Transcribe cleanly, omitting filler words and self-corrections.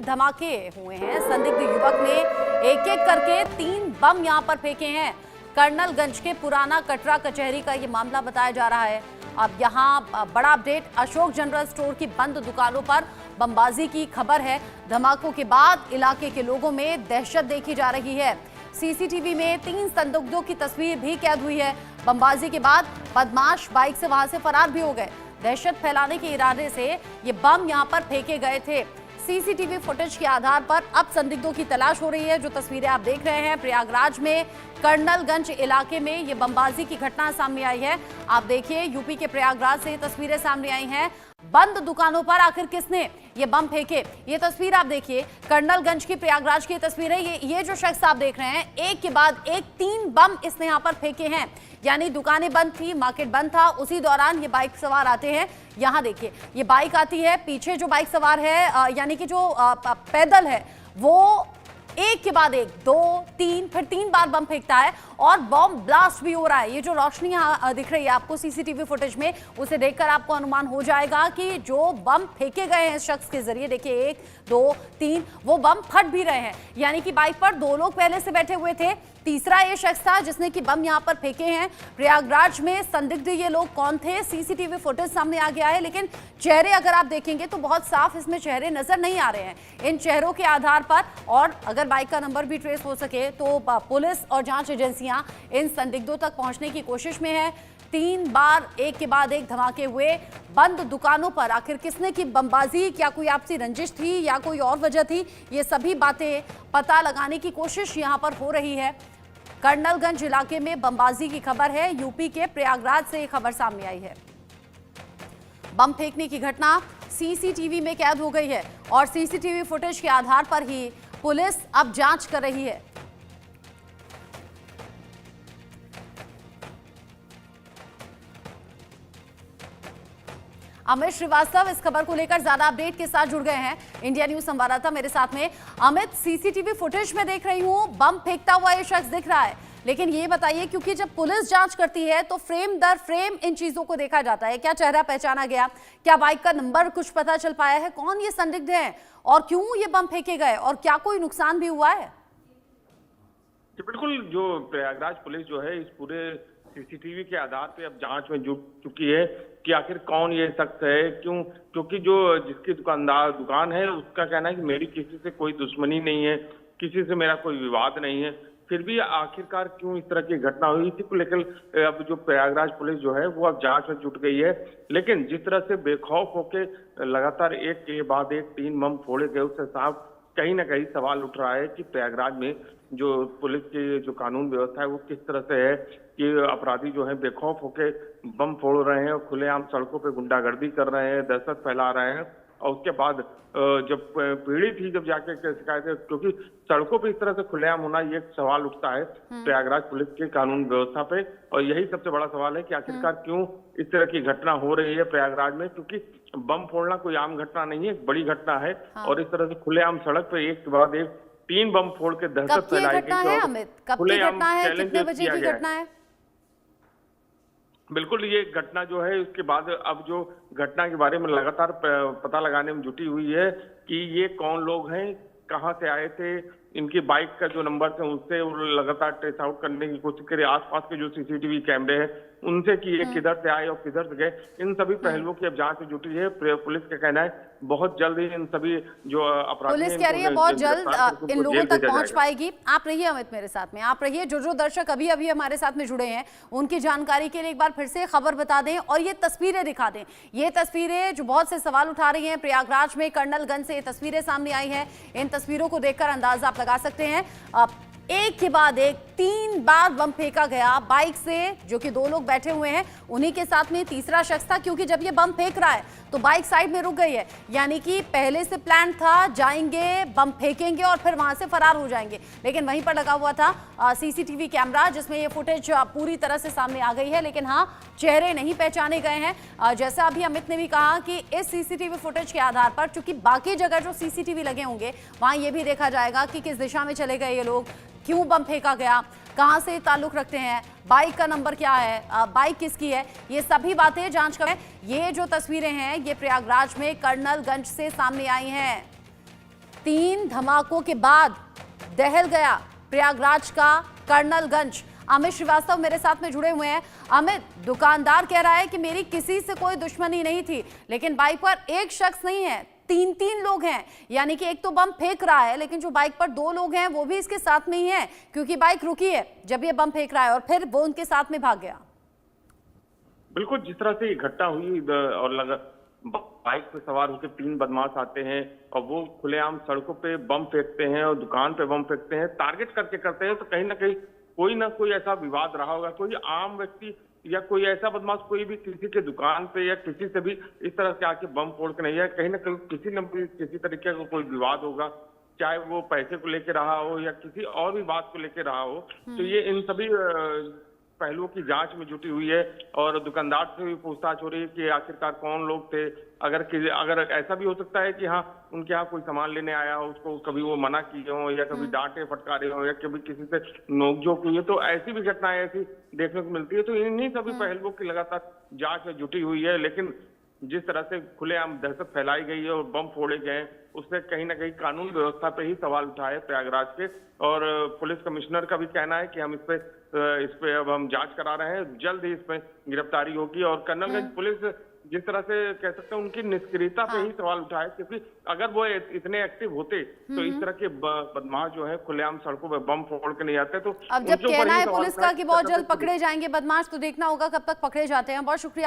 धमाके हुए हैं। संदिग्ध युवक ने एक एक करके 3 बम यहां पर फेंके हैं। कर्नलगंज के पुराना कटरा कचहरी का ये मामला बताया जा रहा है। अब यहां बड़ा अपडेट, अशोक जनरल स्टोर की बंद दुकानों पर बमबाजी की खबर है। धमाकों के बाद इलाके के लोगों में दहशत देखी जा रही है। सीसीटीवी में 3 संदिग्धों की तस्वीर भी कैद हुई है। बमबाजी के बाद बदमाश बाइक से वहां से फरार भी हो गए। दहशत फैलाने के इरादे से ये बम यहां पर फेंके गए थे। सीसीटीवी फुटेज के आधार पर अब संदिग्धों की तलाश हो रही है। जो तस्वीरें आप देख रहे हैं, प्रयागराज में कर्नलगंज इलाके में ये बमबाजी की घटना सामने आई है। आप देखिए, यूपी के प्रयागराज से तस्वीरें सामने आई हैं। बंद दुकानों पर आखिर किसने ये बम फेंके, ये तस्वीर आप देखिए। कर्नलगंज की प्रयागराज की तस्वीर है। ये जो शख्स आप देख रहे हैं, एक के बाद एक 3 बम इसने यहाँ पर फेंके हैं। यानी दुकानें बंद थी, मार्केट बंद था, उसी दौरान ये बाइक सवार आते हैं। यहाँ देखिए, ये बाइक आती है, पीछे जो बाइक सवार है यानी कि जो पैदल है, वो एक के बाद एक 2 3 फिर 3 बार बम फेंकता है और बम ब्लास्ट भी हो रहा है। ये जो रोशनी यहाँ दिख रही है आपको सीसीटीवी फुटेज में, उसे देखकर आपको अनुमान हो जाएगा कि जो बम फेंके गए हैं इस शख्स के जरिए, देखिए 1 2 3 वो बम फट भी रहे हैं। यानी कि बाइक पर 2 लोग पहले से बैठे हुए थे, तीसरा ये शख्स था जिसने कि बम यहाँ पर फेंके हैं। प्रयागराज में संदिग्ध ये लोग कौन थे, सीसीटीवी फुटेज सामने आ गया है, लेकिन चेहरे अगर आप देखेंगे तो बहुत साफ इसमें चेहरे नजर नहीं आ रहे हैं। इन चेहरों के आधार पर और अगर बाइक का नंबर भी ट्रेस हो सके तो पुलिस और जांच एजेंसियां इन संदिग्धों तक पहुंचने की कोशिश में है। 3 बार एक के बाद एक धमाके हुए बंद दुकानों पर। आखिर किसने की बमबाजी, क्या कोई आपसी रंजिश थी या कोई और वजह थी, ये सभी बातें पता लगाने की कोशिश यहां पर हो रही है। कर्नलगंज इलाके में बमबाजी की खबर है। यूपी के प्रयागराज से खबर सामने आई है। बम फेंकने की घटना सीसीटीवी में कैद हो गई है और सीसीटीवी फुटेज के आधार पर ही पुलिस अब जांच कर रही है। अमित श्रीवास्तव इस खबर को लेकर ज्यादा अपडेट के साथ जुड़ गए हैं। इंडिया न्यूज संवाददाता मेरे साथ में। अमित, सीसीटीवी फुटेज में देख रही हूं बम फेंकता हुआ ये शख्स दिख रहा है, लेकिन ये बताइए, क्योंकि जब पुलिस जांच करती है तो फ्रेम दर फ्रेम इन चीजों को देखा जाता है। क्या चेहरा पहचाना गया, क्या बाइक का नंबर कुछ पता चल पाया है, कौन ये संदिग्ध हैं और क्यों ये बम फेंके गए और क्या कोई नुकसान भी हुआ है? बिल्कुल, जो प्रयागराज पुलिस जो है इस पूरे सीसीटीवी के आधार पे अब जांच में जुट चुकी है कि आखिर कौन ये शख्स है, क्यों, क्योंकि जो जिसकी दुकान है उसका कहना है कि मेरी किसी से कोई दुश्मनी नहीं है, किसी से मेरा कोई विवाद नहीं है, फिर भी आखिरकार क्यों इस तरह की घटना हुई, इसी को लेकर अब जो प्रयागराज पुलिस जो है वो अब जांच में जुट गई है। लेकिन जिस तरह से बेखौफ होके लगातार एक के बाद एक 3 बम फोड़े गए, उससे साफ कहीं ना कहीं सवाल उठ रहा है कि प्रयागराज में जो पुलिस की जो कानून व्यवस्था है वो किस तरह से है कि अपराधी जो है बेखौफ होके बम फोड़ रहे हैं और खुलेआम सड़कों पे गुंडागर्दी कर रहे हैं, दहशत फैला रहे हैं। और उसके बाद जब पीड़ित ही जब जाके शिकायत है, क्योंकि सड़कों पे इस तरह से खुलेआम होना ये एक सवाल उठता है प्रयागराज पुलिस के कानून व्यवस्था पे। और यही सबसे बड़ा सवाल है कि आखिरकार क्यों इस तरह की घटना हो रही है प्रयागराज में, क्योंकि बम फोड़ना कोई आम घटना नहीं है, बड़ी घटना है। और इस तरह से खुलेआम सड़क पे एक के बाद एक 3 बम फोड़ के दहशत फैलाई गई। अमित, कब की घटना है, कितने बजे की घटना है? बिल्कुल, ये घटना जो है उसके बाद अब जो घटना के बारे में लगातार पता लगाने में जुटी हुई है कि ये कौन लोग हैं, कहां से आए थे, इनकी बाइक का जो नंबर थे उससे लगातार ट्रेस आउट करने की कोशिश करें। आसपास के जो सीसीटीवी कैमरे हैं उनसे कि ये किधर से आए और किधर से गए, इन सभी पहलुओं की अब जांच में जुटी है। पुलिस का कहना है बहुत जल्द ही इन सभी जो अपराधी, पुलिस कह रही है बहुत जल्द इन लोगों तक पहुंच पाएगी। आप रहिए अमित मेरे साथ में, आप रहिए। जो दर्शक अभी अभी हमारे साथ में जुड़े हैं उनकी जानकारी के लिए एक बार फिर से खबर बता दें और ये तस्वीरें दिखा दें। ये तस्वीरें जो बहुत से सवाल उठा रही हैं, प्रयागराज में कर्नलगंज से ये तस्वीरें सामने आई हैं। इन तस्वीरों को देखकर अंदाजा आप लगा सकते हैं, एक के बाद एक 3 बार बम फेंका गया बाइक से। जो कि 2 लोग बैठे हुए हैं, उन्हीं के साथ में तीसरा शख्स था, क्योंकि जब ये बम फेंक रहा है तो बाइक साइड में रुक गई है। यानी कि पहले से प्लान था, जाएंगे बम फेंकेंगे और फिर वहां से फरार हो जाएंगे। लेकिन वहीं पर लगा हुआ था सीसीटीवी कैमरा, जिसमें ये फुटेज पूरी तरह से सामने आ गई है। लेकिन हाँ, चेहरे नहीं पहचाने गए हैं। जैसा अभी अमित ने भी कहा कि इस सीसीटीवी फुटेज के आधार पर, चूंकि बाकी जगह जो सीसीटीवी लगे होंगे वहां ये भी देखा जाएगा कि किस दिशा में चले गए ये लोग, क्यों बम फेंका गया, कहां से ताल्लुक रखते हैं, बाइक का नंबर क्या है, बाइक किसकी है, ये सभी बातें जांच करें। ये जो तस्वीरें हैं ये प्रयागराज में कर्नलगंज से सामने आई हैं। 3 धमाकों के बाद दहल गया प्रयागराज का कर्नलगंज। अमित श्रीवास्तव मेरे साथ में जुड़े हुए हैं। अमित, दुकानदार कह रहा है कि मेरी किसी से कोई दुश्मनी नहीं थी, लेकिन बाइक पर एक शख्स नहीं है, 3 लोग हैं। यानी कि एक तो बम फेंक रहा है, लेकिन जो बाइक पर 2 लोग हैं वो भी इसके साथ में ही है, क्योंकि बाइक रुकी है जब ये बम फेंक रहा है और फिर वो उनके साथ में भाग गया। बिल्कुल, जिस तरह से ये घटना हुई और बाइक पे सवार होकर 3 बदमाश आते हैं और वो खुलेआम सड़कों पे बम फेंकते हैं और दुकान पे बम फेंकते हैं, टारगेट करके करते हैं, तो कहीं ना कोई ऐसा विवाद रहा होगा। कोई आम व्यक्ति या कोई ऐसा बदमाश कोई भी किसी के दुकान पे या किसी से भी इस तरह से आके बम फोड़ के नहीं है, कहीं ना कहीं किसी तरीके का कोई विवाद होगा, चाहे वो पैसे को लेके रहा हो या किसी और भी बात को लेके रहा हो। तो ये इन सभी पहलुओं की जांच में जुटी हुई है और दुकानदार से भी पूछताछ हो रही है कि आखिरकार कौन लोग थे। अगर ऐसा भी हो सकता है कि हाँ, उनके यहाँ कोई सामान लेने आया हो, उसको कभी वो मना किए हो या कभी डांटे फटकारे हो या कभी किसी से नोकझोंक हुई है, तो ऐसी भी घटनाएं ऐसी देखने को मिलती है। तो इन्हीं सभी पहलुओं की लगातार जांच में जुटी हुई है, लेकिन जिस तरह से खुलेआम दहशत फैलाई गई है और बम फोड़े गए, उससे कहीं ना कहीं कानून व्यवस्था पे ही सवाल उठाए प्रयागराज के। और पुलिस कमिश्नर का भी कहना है कि हम इस पे अब हम जांच करा रहे हैं, जल्द ही इसमें गिरफ्तारी होगी। और कर्नलगंज पुलिस जिस तरह से कह सकते हैं उनकी निष्क्रियता पे ही सवाल उठाए, क्योंकि अगर वो इतने एक्टिव होते तो इस तरह के बदमाश जो है खुलेआम सड़कों पे बम फोड़ के नहीं आते। तो अब जब कहना है पुलिस का कि बहुत जल्द पकड़े जाएंगे बदमाश, तो देखना होगा कब तक पकड़े जाते हैं। बहुत शुक्रिया।